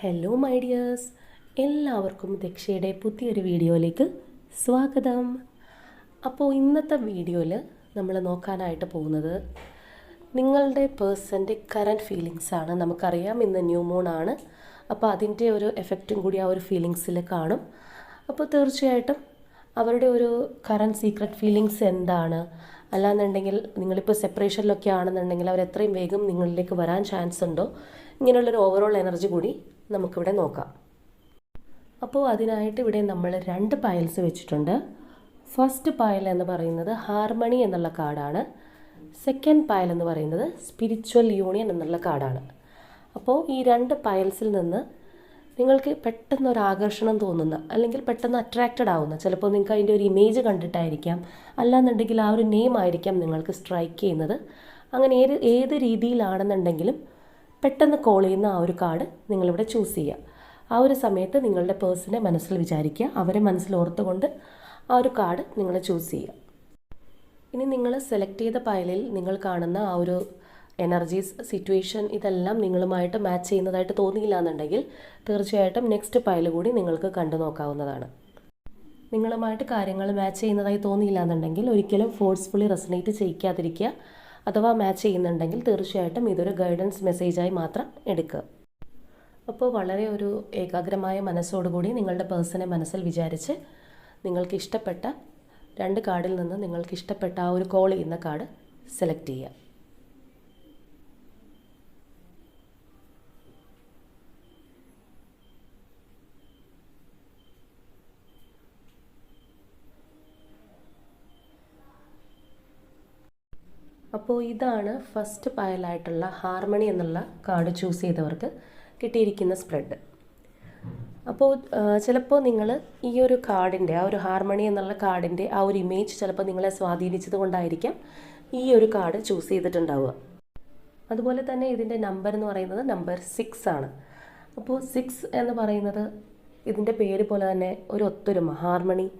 Hello my dears, എല്ലാവർക്കും ദക്ഷയുടെ പുതിയൊരു വീഡിയോയിലേക്ക് സ്വാഗതം. അപ്പോൾ ഇന്നത്തെ വീഡിയോയിൽ നമ്മൾ നോക്കാനായിട്ട് പോകുന്നത് നിങ്ങളുടെ പേഴ്സൻ്റെ കറൻറ്റ് ഫീലിങ്സാണ്. നമുക്കറിയാം ഇന്ന് ന്യൂ മൂൺ ആണ്, അപ്പോൾ അതിൻ്റെ ഒരു എഫക്റ്റും കൂടി ആ ഒരു ഫീലിങ്സിൽ കാണും. അപ്പോൾ തീർച്ചയായിട്ടും അവരുടെ ഒരു കറൻറ്റ് സീക്രട്ട് ഫീലിങ്സ് എന്താണ്, അല്ലാന്നുണ്ടെങ്കിൽ നിങ്ങളിപ്പോൾ സെപ്പറേഷനിലൊക്കെ ആണെന്നുണ്ടെങ്കിൽ അവർ എത്രയും വേഗം നിങ്ങളിലേക്ക് വരാൻ ചാൻസ് ഉണ്ടോ, ഇങ്ങനെയുള്ളൊരു ഓവറോൾ എനർജി കൂടി നമുക്കിവിടെ നോക്കാം. അപ്പോൾ അതിനായിട്ട് ഇവിടെ നമ്മൾ 2 പയൽസ് വെച്ചിട്ടുണ്ട്. ഫസ്റ്റ് പയൽ എന്ന് പറയുന്നത് ഹാർമണി എന്നുള്ള കാർഡാണ്. സെക്കൻഡ് പയൽ എന്ന് പറയുന്നത് സ്പിരിച്വൽ യൂണിയൻ എന്നുള്ള കാർഡാണ്. അപ്പോൾ ഈ 2 പയൽസിൽ നിന്ന് നിങ്ങൾക്ക് പെട്ടെന്ന് ഒരു ആകർഷണം തോന്നുന്ന, അല്ലെങ്കിൽ പെട്ടെന്ന് അട്രാക്റ്റഡ് ആവുന്ന, ചിലപ്പോൾ നിങ്ങൾക്ക് അതിൻ്റെ ഒരു ഇമേജ് കണ്ടിട്ടായിരിക്കാം, അല്ലാന്നുണ്ടെങ്കിൽ ആ ഒരു നെയിം ആയിരിക്കാം നിങ്ങൾക്ക് സ്ട്രൈക്ക് ചെയ്യുന്നത്. അങ്ങനെ ഏത് രീതിയിലാണെന്നുണ്ടെങ്കിലും പെട്ടെന്ന് കോൾ ചെയ്യുന്ന ആ ഒരു കാർഡ് നിങ്ങളിവിടെ ചൂസ് ചെയ്യുക. ആ ഒരു സമയത്ത് നിങ്ങളുടെ പേഴ്സണെ മനസ്സിൽ വിചാരിക്കുക, അവരെ മനസ്സിൽ ഓർത്തുകൊണ്ട് ആ ഒരു കാർഡ് നിങ്ങൾ ചൂസ് ചെയ്യുക. ഇനി നിങ്ങൾ സെലക്ട് ചെയ്ത പയലിൽ നിങ്ങൾ കാണുന്ന ആ ഒരു എനർജീസ്, സിറ്റുവേഷൻ, ഇതെല്ലാം നിങ്ങളുമായിട്ട് മാച്ച് ചെയ്യുന്നതായിട്ട് തോന്നിയില്ല എന്നുണ്ടെങ്കിൽ തീർച്ചയായിട്ടും നെക്സ്റ്റ് പയൽ കൂടി നിങ്ങൾക്ക് കണ്ടു നോക്കാവുന്നതാണ്. നിങ്ങളുമായിട്ട് കാര്യങ്ങൾ മാച്ച് ചെയ്യുന്നതായി തോന്നിയില്ല എന്നുണ്ടെങ്കിൽ ഒരിക്കലും ഫോഴ്സ്ഫുള്ളി റെസനേറ്റ് ചെയ്യിക്കാതിരിക്കുക. അഥവാ മാച്ച് ചെയ്യുന്നുണ്ടെങ്കിൽ തീർച്ചയായിട്ടും ഇതൊരു ഗൈഡൻസ് മെസ്സേജായി മാത്രം എടുക്കുക. അപ്പോൾ വളരെ ഒരു ഏകാഗ്രമായ മനസ്സോടുകൂടി നിങ്ങളുടെ പേഴ്സണെ മനസ്സിൽ വിചാരിച്ച് നിങ്ങൾക്ക് ഇഷ്ടപ്പെട്ട 2 കാർഡിൽ നിന്ന് നിങ്ങൾക്ക് ഇഷ്ടപ്പെട്ട ആ ഒരു കോൾ ചെയ്യുന്ന കാർഡ് സെലക്ട് ചെയ്യുക. അപ്പോൾ ഇതാണ് ഫസ്റ്റ് പയലായിട്ടുള്ള ഹാർമണി എന്നുള്ള കാർഡ് ചൂസ് ചെയ്തവർക്ക് കിട്ടിയിരിക്കുന്ന സ്പ്രെഡ്. അപ്പോൾ ചിലപ്പോൾ നിങ്ങൾ ഈ ഒരു കാർഡിൻ്റെ, ആ ഒരു ഹാർമണി എന്നുള്ള കാർഡിൻ്റെ ആ ഒരു ഇമേജ് ചിലപ്പോൾ നിങ്ങളെ സ്വാധീനിച്ചത് കൊണ്ടായിരിക്കാം ഈ ഒരു കാർഡ് ചൂസ് ചെയ്തിട്ടുണ്ടാവുക. അതുപോലെ തന്നെ ഇതിൻ്റെ നമ്പർ എന്ന് പറയുന്നത് നമ്പർ 6 ആണ്. അപ്പോൾ 6 എന്ന് പറയുന്നത് ഇതിൻ്റെ പേര് പോലെ തന്നെ ഒരു ഒത്തൊരുമ, ഹാർമണി,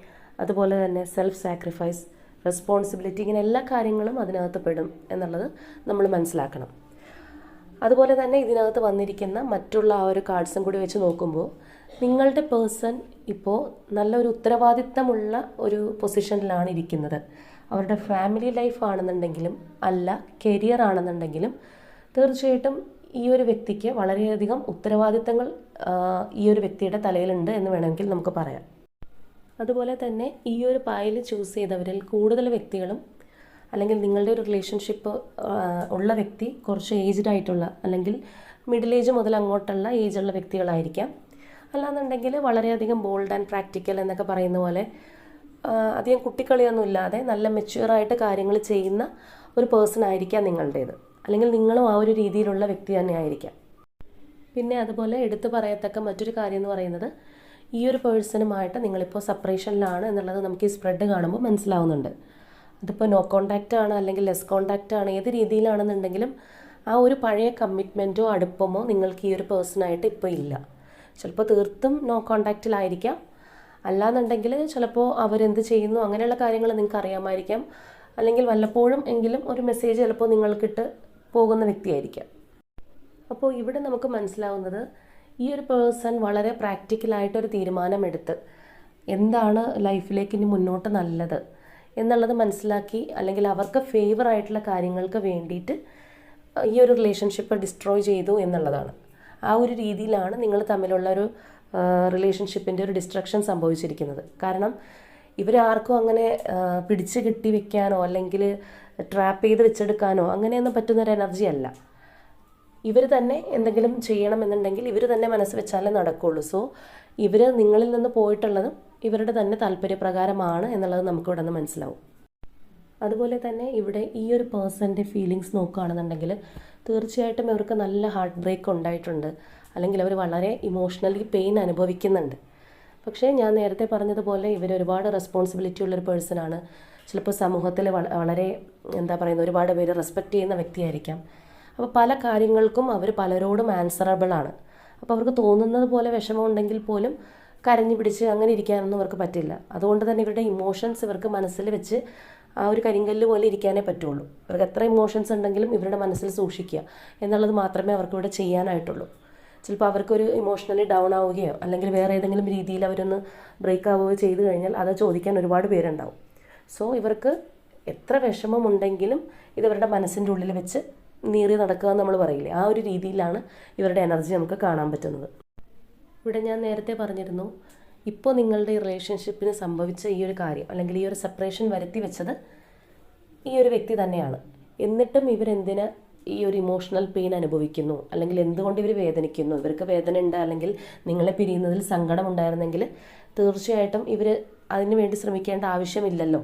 അതുപോലെ തന്നെ സെൽഫ് സാക്രിഫൈസ്, റെസ്പോൺസിബിലിറ്റി, ഇങ്ങനെ എല്ലാ കാര്യങ്ങളും അതിനകത്ത് പെടും എന്നുള്ളത് നമ്മൾ മനസ്സിലാക്കണം. അതുപോലെ തന്നെ ഇതിനകത്ത് വന്നിരിക്കുന്ന മറ്റുള്ള ആ ഒരു കാർഡ്സും കൂടി വെച്ച് നോക്കുമ്പോൾ നിങ്ങളുടെ പേഴ്സൺ ഇപ്പോൾ നല്ലൊരു ഉത്തരവാദിത്തമുള്ള ഒരു പൊസിഷനിലാണ് ഇരിക്കുന്നത്. അവരുടെ ഫാമിലി ലൈഫ് ആണെന്നുണ്ടെങ്കിലും അല്ല കരിയർ ആണെന്നുണ്ടെങ്കിലും തീർച്ചയായിട്ടും ഈ ഒരു വ്യക്തിക്ക് വളരെയധികം ഉത്തരവാദിത്തങ്ങൾ ഈ ഒരു വ്യക്തിയുടെ തലയിലുണ്ട് എന്ന് വേണമെങ്കിൽ നമുക്ക് പറയാം. അതുപോലെ തന്നെ ഈ ഒരു പയൽ ചൂസ് ചെയ്തവരിൽ കൂടുതൽ വ്യക്തികളും, അല്ലെങ്കിൽ നിങ്ങളുടെ ഒരു റിലേഷൻഷിപ്പ് ഉള്ള വ്യക്തി കുറച്ച് ഏജ്ഡ് ആയിട്ടുള്ള, അല്ലെങ്കിൽ മിഡിൽ ഏജ് മുതൽ അങ്ങോട്ടുള്ള ഏജുള്ള വ്യക്തികളായിരിക്കാം. അല്ലാന്നുണ്ടെങ്കിൽ വളരെയധികം ബോൾഡ് ആൻഡ് പ്രാക്ടിക്കൽ എന്നൊക്കെ പറയുന്ന പോലെ അധികം കുട്ടിക്കളിയൊന്നും ഇല്ലാതെ നല്ല മെച്യൂറായിട്ട് കാര്യങ്ങൾ ചെയ്യുന്ന ഒരു പേഴ്സൺ ആയിരിക്കാം നിങ്ങളുടേത്, അല്ലെങ്കിൽ നിങ്ങളും ആ ഒരു രീതിയിലുള്ള വ്യക്തി തന്നെ ആയിരിക്കാം. പിന്നെ അതുപോലെ എടുത്തു പറയത്തക്ക മറ്റൊരു കാര്യം എന്ന് പറയുന്നത്, ഈ ഒരു പേഴ്സണുമായിട്ട് നിങ്ങളിപ്പോൾ സെപ്പറേഷനിലാണ് എന്നുള്ളത് നമുക്ക് ഈ സ്പ്രെഡ് കാണുമ്പോൾ മനസ്സിലാവുന്നുണ്ട്. അതിപ്പോൾ നോ കോണ്ടാക്റ്റ് ആണ് അല്ലെങ്കിൽ ലെസ് കോണ്ടാക്റ്റ് ആണ്, ഏത് രീതിയിലാണെന്നുണ്ടെങ്കിലും ആ ഒരു പഴയ കമ്മിറ്റ്മെൻറ്റോ അടുപ്പമോ നിങ്ങൾക്ക് ഈ ഒരു പേഴ്സണായിട്ട് ഇപ്പോൾ ഇല്ല. ചിലപ്പോൾ തീർത്തും നോ കോണ്ടാക്റ്റിലായിരിക്കാം, അല്ലാന്നുണ്ടെങ്കിൽ ചിലപ്പോൾ അവരെന്ത് ചെയ്യുന്നു അങ്ങനെയുള്ള കാര്യങ്ങൾ നിങ്ങൾക്ക് അറിയാമായിരിക്കാം, അല്ലെങ്കിൽ വല്ലപ്പോഴും എങ്കിലും ഒരു മെസ്സേജ് ചിലപ്പോൾ നിങ്ങൾക്കിട്ട് പോകുന്ന വ്യക്തിയായിരിക്കാം. അപ്പോൾ ഇവിടെ നമുക്ക് മനസ്സിലാവുന്നത് ഈ ഒരു പേഴ്സൺ വളരെ പ്രാക്ടിക്കലായിട്ടൊരു തീരുമാനമെടുത്ത് എന്താണ് ലൈഫിലേക്ക് ഇനി മുന്നോട്ട് നല്ലത് എന്നുള്ളത് മനസ്സിലാക്കി, അല്ലെങ്കിൽ അവർക്ക് ഫേവറായിട്ടുള്ള കാര്യങ്ങൾക്ക് വേണ്ടിയിട്ട് ഈ ഒരു റിലേഷൻഷിപ്പ് ഡിസ്ട്രോയ് ചെയ്തു എന്നുള്ളതാണ്. ആ ഒരു രീതിയിലാണ് നിങ്ങൾ തമ്മിലുള്ള ഒരു റിലേഷൻഷിപ്പിൻ്റെ ഒരു ഡിസ്ട്രക്ഷൻ സംഭവിച്ചിരിക്കുന്നത്. കാരണം ഇവരാർക്കും അങ്ങനെ പിടിച്ച് കെട്ടി വെക്കാനോ അല്ലെങ്കിൽ ട്രാപ്പ് ചെയ്ത് വെച്ചെടുക്കാനോ അങ്ങനെയൊന്നും പറ്റുന്നൊരു എനർജി അല്ല. ഇവർ തന്നെ എന്തെങ്കിലും ചെയ്യണമെന്നുണ്ടെങ്കിൽ ഇവർ തന്നെ മനസ്സ് വെച്ചാലേ നടക്കുകയുള്ളൂ. സോ ഇവർ നിങ്ങളിൽ നിന്ന് പോയിട്ടുള്ളതും ഇവരുടെ തന്നെ താല്പര്യപ്രകാരമാണ് എന്നുള്ളത് നമുക്കിവിടെ നിന്ന് മനസ്സിലാവും. അതുപോലെ തന്നെ ഇവിടെ ഈ ഒരു പേഴ്സൻ്റെ ഫീലിങ്സ് നോക്കുകയാണെന്നുണ്ടെങ്കിൽ തീർച്ചയായിട്ടും ഇവർക്ക് നല്ല ഹാർട്ട് ബ്രേക്ക് ഉണ്ടായിട്ടുണ്ട്, അല്ലെങ്കിൽ അവർ വളരെ ഇമോഷണലി പെയിൻ അനുഭവിക്കുന്നുണ്ട്. പക്ഷേ ഞാൻ നേരത്തെ പറഞ്ഞതുപോലെ ഇവർ ഒരുപാട് റെസ്പോൺസിബിലിറ്റി ഉള്ളൊരു പേഴ്സണാണ്. ചിലപ്പോൾ സമൂഹത്തിൽ വളരെ ഒരുപാട് പേര് റെസ്പെക്റ്റ് ചെയ്യുന്ന വ്യക്തിയായിരിക്കാം. അപ്പോൾ പല കാര്യങ്ങൾക്കും അവർ പലരോടും ആൻസറബിളാണ്. അപ്പോൾ അവർക്ക് തോന്നുന്നത് പോലെ വിഷമം ഉണ്ടെങ്കിൽ പോലും കരഞ്ഞു പിടിച്ച് അങ്ങനെ ഇരിക്കാനൊന്നും അവർക്ക് പറ്റില്ല. അതുകൊണ്ട് തന്നെ ഇവരുടെ ഇമോഷൻസ് ഇവർക്ക് മനസ്സിൽ വെച്ച് ആ ഒരു കരിങ്കല്ല് പോലെ ഇരിക്കാനേ പറ്റുള്ളൂ. ഇവർക്ക് എത്ര ഇമോഷൻസ് ഉണ്ടെങ്കിലും ഇവരുടെ മനസ്സിൽ സൂക്ഷിക്കുക എന്നുള്ളത് മാത്രമേ അവർക്ക് ഇവിടെ ചെയ്യാനായിട്ടുള്ളൂ. ചിലപ്പോൾ അവർക്കൊരു ഇമോഷണലി ഡൗൺ ആവുകയോ അല്ലെങ്കിൽ വേറെ ഏതെങ്കിലും രീതിയിൽ അവരൊന്ന് ബ്രേക്ക് ആവുകയോ ചെയ്തു കഴിഞ്ഞാൽ അത് ചോദിക്കാൻ ഒരുപാട് പേരുണ്ടാവും. സോ ഇവർക്ക് എത്ര വിഷമമുണ്ടെങ്കിലും ഇതവരുടെ മനസ്സിൻ്റെ ഉള്ളിൽ വെച്ച് നീറി നടക്കുക എന്ന് നമ്മൾ പറയില്ലേ, ആ ഒരു രീതിയിലാണ് ഇവരുടെ എനർജി നമുക്ക് കാണാൻ പറ്റുന്നത്. ഇവിടെ ഞാൻ നേരത്തെ പറഞ്ഞിരുന്നു, ഇപ്പോൾ നിങ്ങളുടെ റിലേഷൻഷിപ്പിന് സംഭവിച്ച ഈ ഒരു കാര്യം അല്ലെങ്കിൽ ഈ ഒരു സെപ്പറേഷൻ വരുത്തി വെച്ചത് ഈ ഒരു വ്യക്തി തന്നെയാണ്. എന്നിട്ടും ഇവരെന്തിന് ഈ ഒരു ഇമോഷണൽ പെയിൻ അനുഭവിക്കുന്നു, അല്ലെങ്കിൽ എന്തുകൊണ്ട് ഇവർ വേദനിക്കുന്നു? ഇവർക്ക് വേദന ഉണ്ട്, അല്ലെങ്കിൽ നിങ്ങളെ പിരിയുന്നതിൽ സങ്കടം ഉണ്ടായിരുന്നെങ്കിൽ തീർച്ചയായിട്ടും ഇവർ അതിന് വേണ്ടി ശ്രമിക്കേണ്ട ആവശ്യമില്ലല്ലോ,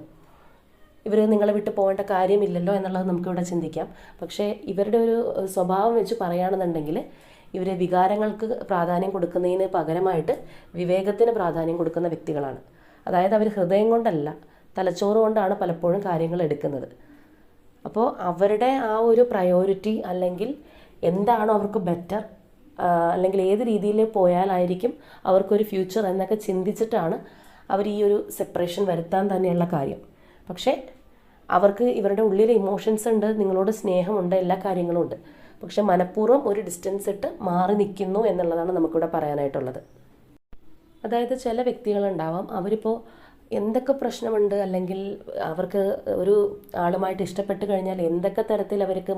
ഇവർ നിങ്ങളെ വിട്ട് പോകേണ്ട കാര്യമില്ലല്ലോ എന്നുള്ളത് നമുക്കിവിടെ ചിന്തിക്കാം. പക്ഷേ ഇവരുടെ ഒരു സ്വഭാവം വെച്ച് പറയുകയാണെന്നുണ്ടെങ്കിൽ ഇവർ വികാരങ്ങൾക്ക് പ്രാധാന്യം കൊടുക്കുന്നതിന് പകരമായിട്ട് വിവേകത്തിന് പ്രാധാന്യം കൊടുക്കുന്ന വ്യക്തികളാണ്. അതായത് അവർ ഹൃദയം കൊണ്ടല്ല, തലച്ചോറ് കൊണ്ടാണ് പലപ്പോഴും കാര്യങ്ങൾ എടുക്കുന്നത്. അപ്പോൾ അവരുടെ ആ ഒരു പ്രയോറിറ്റി അല്ലെങ്കിൽ എന്താണോ അവർക്ക് ബെറ്റർ, അല്ലെങ്കിൽ ഏത് രീതിയിൽ പോയാലായിരിക്കും അവർക്കൊരു ഫ്യൂച്ചർ എന്നൊക്കെ ചിന്തിച്ചിട്ടാണ് അവർ ഈ ഒരു സെപ്പറേഷൻ വരുത്താൻ തന്നെയുള്ള കാര്യം. പക്ഷേ അവർക്ക് ഇവരുടെ ഉള്ളിൽ ഇമോഷൻസ് ഉണ്ട്, നിങ്ങളോട് സ്നേഹമുണ്ട്, എല്ലാ കാര്യങ്ങളും ഉണ്ട്. പക്ഷെ മനഃപൂർവ്വം ഒരു ഡിസ്റ്റൻസ് ഇട്ട് മാറി നിൽക്കുന്നു എന്നുള്ളതാണ് നമുക്കിവിടെ പറയാനായിട്ടുള്ളത്. അതായത് ചില വ്യക്തികളുണ്ടാവാം, അവരിപ്പോൾ എന്തൊക്കെ പ്രശ്നമുണ്ട് അല്ലെങ്കിൽ അവർക്ക് ഒരു ആളുമായിട്ട് ഇഷ്ടപ്പെട്ട് കഴിഞ്ഞാൽ എന്തൊക്കെ തരത്തിൽ അവർക്ക്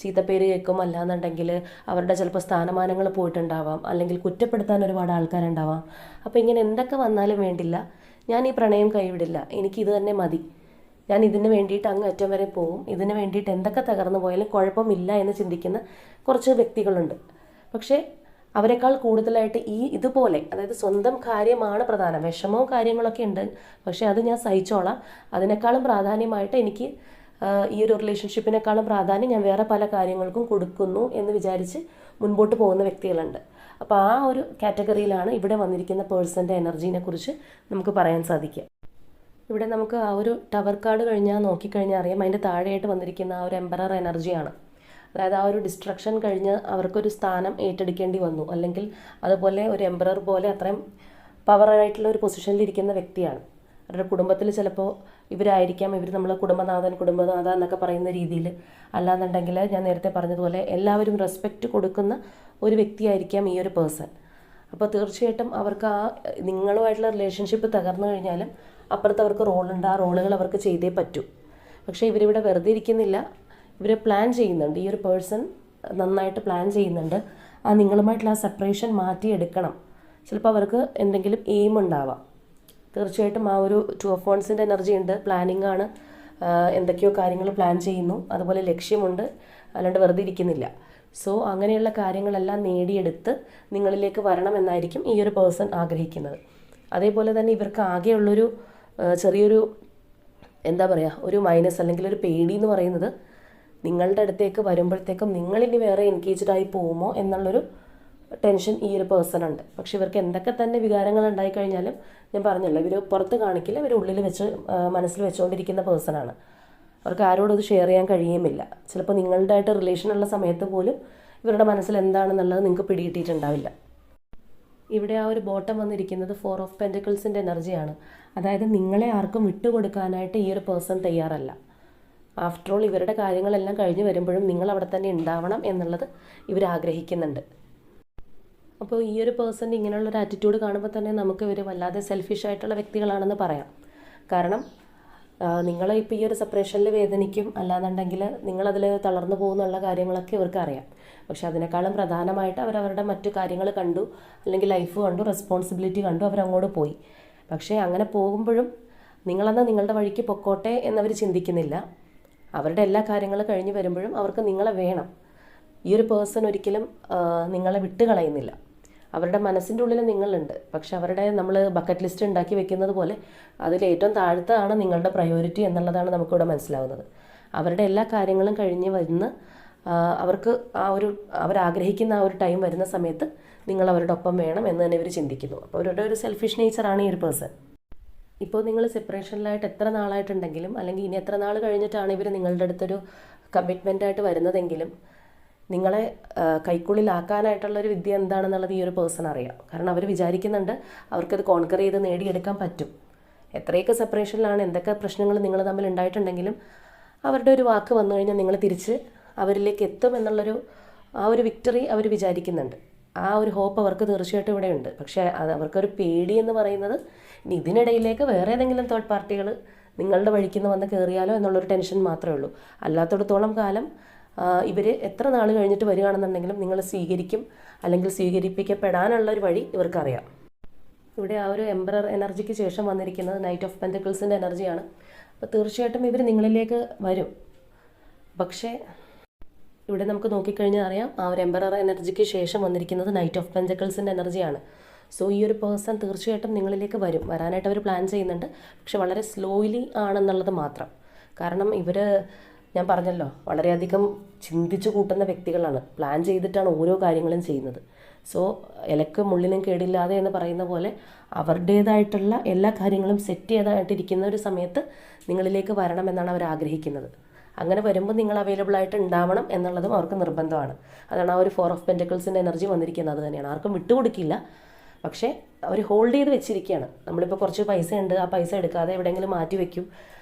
ചീത്തപ്പേര് കേൾക്കും, അല്ലാന്നുണ്ടെങ്കിൽ അവരുടെ ചിലപ്പോൾ സ്ഥാനമാനങ്ങൾ പോയിട്ടുണ്ടാവാം, അല്ലെങ്കിൽ കുറ്റപ്പെടുത്താൻ ഒരുപാട് ആൾക്കാരുണ്ടാവാം. അപ്പോൾ ഇങ്ങനെ എന്തൊക്കെ വന്നാലും വേണ്ടില്ല, ഞാൻ ഈ പ്രണയം കൈവിടില്ല, എനിക്കിത് തന്നെ മതി, ഞാൻ ഇതിന് വേണ്ടിയിട്ട് അങ്ങ് അറ്റം വരെ പോകും, ഇതിന് വേണ്ടിയിട്ട് എന്തൊക്കെ തകർന്നു പോയാലും കുഴപ്പമില്ല എന്ന് ചിന്തിക്കുന്ന കുറച്ച് വ്യക്തികളുണ്ട്. പക്ഷേ അവരെക്കാൾ കൂടുതലായിട്ട് ഇതുപോലെ, അതായത് സ്വന്തം കാര്യമാണ് പ്രധാനം, വിഷമവും കാര്യങ്ങളൊക്കെ ഉണ്ട്, പക്ഷേ അത് ഞാൻ സഹിച്ചോളാം, അതിനേക്കാളും പ്രാധാന്യമായിട്ട് എനിക്ക് ഈ ഒരു റിലേഷൻഷിപ്പിനേക്കാളും പ്രാധാന്യം ഞാൻ വേറെ പല കാര്യങ്ങൾക്കും കൊടുക്കുന്നു എന്ന് വിചാരിച്ച് മുൻപോട്ട് പോകുന്ന വ്യക്തികളുണ്ട്. അപ്പോൾ ആ ഒരു കാറ്റഗറിയിലാണ് ഇവിടെ വന്നിരിക്കുന്ന പേഴ്സൻ്റെ എനർജീനെ കുറിച്ച് നമുക്ക് പറയാൻ സാധിക്കുക. ഇവിടെ നമുക്ക് ആ ഒരു ടവർ കാർഡ് നോക്കിക്കഴിഞ്ഞാൽ അറിയാം, അതിൻ്റെ താഴെയായിട്ട് വന്നിരിക്കുന്ന ആ ഒരു എംപറർ എനർജിയാണ്. അതായത് ആ ഒരു ഡിസ്ട്രക്ഷൻ കഴിഞ്ഞ് അവർക്കൊരു സ്ഥാനം ഏറ്റെടുക്കേണ്ടി വന്നു, അല്ലെങ്കിൽ അതുപോലെ ഒരു എംപറർ പോലെ അത്രയും പവറായിട്ടുള്ള ഒരു പൊസിഷനിലിരിക്കുന്ന വ്യക്തിയാണ്. അവരുടെ കുടുംബത്തിൽ ചിലപ്പോൾ ഇവരായിരിക്കാം, ഇവർ നമ്മളെ കുടുംബനാഥ എന്നൊക്കെ പറയുന്ന രീതിയിൽ, അല്ലാന്നുണ്ടെങ്കിൽ ഞാൻ നേരത്തെ പറഞ്ഞതുപോലെ എല്ലാവരും റെസ്പെക്റ്റ് കൊടുക്കുന്ന ഒരു വ്യക്തിയായിരിക്കാം ഈ ഒരു പേഴ്സൺ. അപ്പോൾ തീർച്ചയായിട്ടും അവർക്ക് ആ നിങ്ങളുമായിട്ടുള്ള റിലേഷൻഷിപ്പ് തകർന്നു കഴിഞ്ഞാലും അപ്പുറത്ത് അവർക്ക് റോളുണ്ട്, ആ റോളുകൾ അവർക്ക് ചെയ്തേ പറ്റൂ. പക്ഷേ ഇവരിവിടെ വെറുതെ ഇരിക്കുന്നില്ല, ഇവർ പ്ലാൻ ചെയ്യുന്നുണ്ട്. ഈ ഒരു പേഴ്സൺ നന്നായിട്ട് പ്ലാൻ ചെയ്യുന്നുണ്ട്, ആ നിങ്ങളുമായിട്ടുള്ള ആ സെപ്പറേഷൻ മാറ്റിയെടുക്കണം. ചിലപ്പോൾ അവർക്ക് എന്തെങ്കിലും എയിം ഉണ്ടാവാം. തീർച്ചയായിട്ടും ആ ഒരു 2 of Wands എനർജി ഉണ്ട്, പ്ലാനിങ് ആണ്, എന്തൊക്കെയോ കാര്യങ്ങൾ പ്ലാൻ ചെയ്യുന്നു, അതുപോലെ ലക്ഷ്യമുണ്ട്, അല്ലാണ്ട് വെറുതെ ഇരിക്കുന്നില്ല. സോ അങ്ങനെയുള്ള കാര്യങ്ങളെല്ലാം നേടിയെടുത്ത് നിങ്ങളിലേക്ക് വരണമെന്നായിരിക്കും ഈ ഒരു പേഴ്സൺ ആഗ്രഹിക്കുന്നത്. അതേപോലെ തന്നെ ഇവർക്ക് ആകെയുള്ളൊരു ചെറിയൊരു ഒരു മൈനസ് അല്ലെങ്കിൽ ഒരു പേടി എന്ന് പറയുന്നത്, നിങ്ങളുടെ അടുത്തേക്ക് വരുമ്പോഴത്തേക്കും നിങ്ങളിനി വേറെ എൻഗേജ്ഡായി പോകുമോ എന്നുള്ളൊരു ടെൻഷൻ ഈ ഒരു പേഴ്സൺ ഉണ്ട്. പക്ഷെ ഇവർക്ക് എന്തൊക്കെ തന്നെ വികാരങ്ങൾ ഉണ്ടായിക്കഴിഞ്ഞാലും ഞാൻ പറഞ്ഞല്ലോ, ഇവർ പുറത്ത് കാണിക്കില്ല, ഇവർ ഉള്ളിൽ വെച്ച് മനസ്സിൽ വെച്ചുകൊണ്ടിരിക്കുന്ന പേഴ്സണാണ്. അവർക്ക് ആരോടും അത് ഷെയർ ചെയ്യാൻ കഴിയുമില്ല. ചിലപ്പോൾ നിങ്ങളുടെ ആയിട്ട് റിലേഷനുള്ള സമയത്ത് പോലും ഇവരുടെ മനസ്സിൽ എന്താണെന്നുള്ളത് നിങ്ങൾക്ക് പിടികിട്ടിയിട്ടുണ്ടാവില്ല. ഇവിടെ ആ ഒരു ബോട്ടം വന്നിരിക്കുന്നത് 4 of Pentacles എനർജിയാണ്. അതായത് നിങ്ങളെ ആർക്കും വിട്ടുകൊടുക്കാനായിട്ട് ഈ ഒരു പേഴ്സൺ തയ്യാറല്ല. ആഫ്റ്റർ ഓൾ ഇവരുടെ കാര്യങ്ങളെല്ലാം കഴിഞ്ഞ് വരുമ്പോഴും നിങ്ങൾ അവിടെ തന്നെ ഉണ്ടാവണം എന്നുള്ളത് ഇവർ ആഗ്രഹിക്കുന്നുണ്ട്. അപ്പോൾ ഈ ഒരു പേഴ്സൻ്റെ ഇങ്ങനെയുള്ളൊരു ആറ്റിറ്റ്യൂഡ് കാണുമ്പോൾ തന്നെ നമുക്ക് ഇവർ വല്ലാതെ സെൽഫിഷ് ആയിട്ടുള്ള വ്യക്തികളാണെന്ന് പറയാം. കാരണം നിങ്ങളെ ഇപ്പോൾ ഈ ഒരു സെപ്പറേഷനിൽ വേദനിക്കും, അല്ലാന്നുണ്ടെങ്കിൽ നിങ്ങളതിൽ തളർന്നു പോകുന്നുള്ള കാര്യങ്ങളൊക്കെ ഇവർക്ക് അറിയാം. പക്ഷെ അതിനേക്കാളും പ്രധാനമായിട്ട് അവരവരുടെ മറ്റു കാര്യങ്ങൾ കണ്ടു, അല്ലെങ്കിൽ ലൈഫ് കണ്ടു, റെസ്പോൺസിബിലിറ്റി കണ്ടു, അവരങ്ങോട്ട് പോയി. പക്ഷേ അങ്ങനെ പോകുമ്പോഴും നിങ്ങളെന്നാൽ നിങ്ങളുടെ വഴിക്ക് പൊക്കോട്ടെ എന്നവർ ചിന്തിക്കുന്നില്ല. അവരുടെ എല്ലാ കാര്യങ്ങളും കഴിഞ്ഞ് വരുമ്പോഴും അവർക്ക് നിങ്ങളെ വേണം. ഈ ഒരു പേഴ്സൺ ഒരിക്കലും നിങ്ങളെ വിട്ട് കളയുന്നില്ല. അവരുടെ മനസ്സിൻ്റെ ഉള്ളിൽ നിങ്ങളുണ്ട്, പക്ഷെ അവരുടെ നമ്മൾ ബക്കറ്റ് ലിസ്റ്റ് ഉണ്ടാക്കി വെക്കുന്നത് പോലെ അതിൽ ഏറ്റവും താഴത്താണ് നിങ്ങളുടെ പ്രയോറിറ്റി എന്നുള്ളതാണ് നമുക്കിവിടെ മനസ്സിലാവുന്നത്. അവരുടെ എല്ലാ കാര്യങ്ങളും കഴിഞ്ഞ് വന്ന് അവർക്ക് അവരാഗ്രഹിക്കുന്ന ആ ഒരു ടൈം വരുന്ന സമയത്ത് നിങ്ങൾ അവരുടെ ഒപ്പം വേണം എന്ന് തന്നെ ഇവർ ചിന്തിക്കുന്നു. അപ്പോൾ അവരുടെ ഒരു സെൽഫിഷ് നേച്ചറാണ് ഈ ഒരു പേഴ്സൺ. ഇപ്പോൾ നിങ്ങൾ സെപ്പറേഷനിലായിട്ട് എത്ര നാളായിട്ടുണ്ടെങ്കിലും, അല്ലെങ്കിൽ ഇനി എത്ര നാൾ കഴിഞ്ഞിട്ടാണ് ഇവർ നിങ്ങളുടെ അടുത്തൊരു കമ്മിറ്റ്മെൻറ്റായിട്ട് വരുന്നതെങ്കിലും, നിങ്ങളെ കൈക്കുള്ളിലാക്കാനായിട്ടുള്ളൊരു വിദ്യ എന്താണെന്നുള്ളത് ഈ ഒരു പേഴ്സൺ അറിയാം. കാരണം അവർ വിചാരിക്കുന്നുണ്ട് അവർക്കത് കോൺകർ ചെയ്ത് നേടിയെടുക്കാൻ പറ്റും. എത്രയൊക്കെ സെപ്പറേഷനിലാണ്, എന്തൊക്കെ പ്രശ്നങ്ങൾ നിങ്ങൾ തമ്മിൽ ഉണ്ടായിട്ടുണ്ടെങ്കിലും അവരുടെ ഒരു വാക്ക് വന്നു കഴിഞ്ഞാൽ നിങ്ങൾ തിരിച്ച് അവരിലേക്ക് എത്തും എന്നുള്ളൊരു ആ ഒരു വിക്ടറി അവർ വിചാരിക്കുന്നുണ്ട്. ആ ഒരു ഹോപ്പ് അവർക്ക് തീർച്ചയായിട്ടും ഇവിടെ ഉണ്ട്. പക്ഷേ അത് അവർക്കൊരു പേടി എന്ന് പറയുന്നത് ഇനി ഇതിനിടയിലേക്ക് വേറെ ഏതെങ്കിലും തേർഡ് പാർട്ടികൾ നിങ്ങളുടെ വഴിക്ക് വന്ന് കയറിയാലോ എന്നുള്ളൊരു ടെൻഷൻ മാത്രമേ ഉള്ളൂ. അല്ലാത്തിടത്തോളം കാലം ഇവർ എത്ര നാൾ കഴിഞ്ഞിട്ട് വരികയാണെന്നുണ്ടെങ്കിലും നിങ്ങൾ സ്വീകരിക്കും, അല്ലെങ്കിൽ സ്വീകരിപ്പിക്കപ്പെടാനുള്ള ഒരു വഴി ഇവർക്കറിയാം. ഇവിടെ ആ ഒരു എംപറർ എനർജിക്ക് ശേഷം വന്നിരിക്കുന്നത് നൈറ്റ് ഓഫ് പെൻറ്റക്കിൾസിൻ്റെ എനർജിയാണ്. അപ്പോൾ തീർച്ചയായിട്ടും ഇവർ നിങ്ങളിലേക്ക് വരും. പക്ഷേ ഇവിടെ നമുക്ക് നോക്കിക്കഴിഞ്ഞാൽ അറിയാം, ആ ഒരു എംപറർ എനർജിക്ക് ശേഷം വന്നിരിക്കുന്നത് നൈറ്റ് ഓഫ് പെൻറ്റക്കിൾസിൻ്റെ എനർജിയാണ്. സോ ഈ ഒരു പേഴ്സൺ തീർച്ചയായിട്ടും നിങ്ങളിലേക്ക് വരാനായിട്ട് അവർ പ്ലാൻ ചെയ്യുന്നുണ്ട്. പക്ഷെ വളരെ സ്ലോലി ആണെന്നുള്ളത് മാത്രം. കാരണം ഇവർ, ഞാൻ പറഞ്ഞല്ലോ, വളരെയധികം ചിന്തിച്ചു കൂട്ടുന്ന വ്യക്തികളാണ്. പ്ലാൻ ചെയ്തിട്ടാണ് ഓരോ കാര്യങ്ങളും ചെയ്യുന്നത്. സോ ഇലക്ക് മുള്ളിനും കേടില്ലാതെ എന്ന് പറയുന്ന പോലെ അവരുടേതായിട്ടുള്ള എല്ലാ കാര്യങ്ങളും സെറ്റ് ചെയ്തായിട്ടിരിക്കുന്ന ഒരു സമയത്ത് നിങ്ങളിലേക്ക് വരണമെന്നാണ് അവർ ആഗ്രഹിക്കുന്നത്. അങ്ങനെ വരുമ്പോൾ നിങ്ങൾ അവൈലബിൾ ആയിട്ട് ഉണ്ടാവണം എന്നുള്ളതും അവർക്ക് നിർബന്ധമാണ്. അതാണ് ആ ഒരു 4 ഓഫ് പെൻറ്റക്കിൾസിൻ്റെ എനർജി വന്നിരിക്കുന്നത്. അത് തന്നെയാണ്, ആർക്കും വിട്ടുകൊടുക്കില്ല. പക്ഷേ അവർ ഹോൾഡ് ചെയ്ത് വെച്ചിരിക്കുകയാണ്. നമ്മളിപ്പോൾ കുറച്ച് പൈസ ഉണ്ട്, ആ പൈസ എടുക്കാതെ എവിടെയെങ്കിലും മാറ്റി വയ്ക്കും,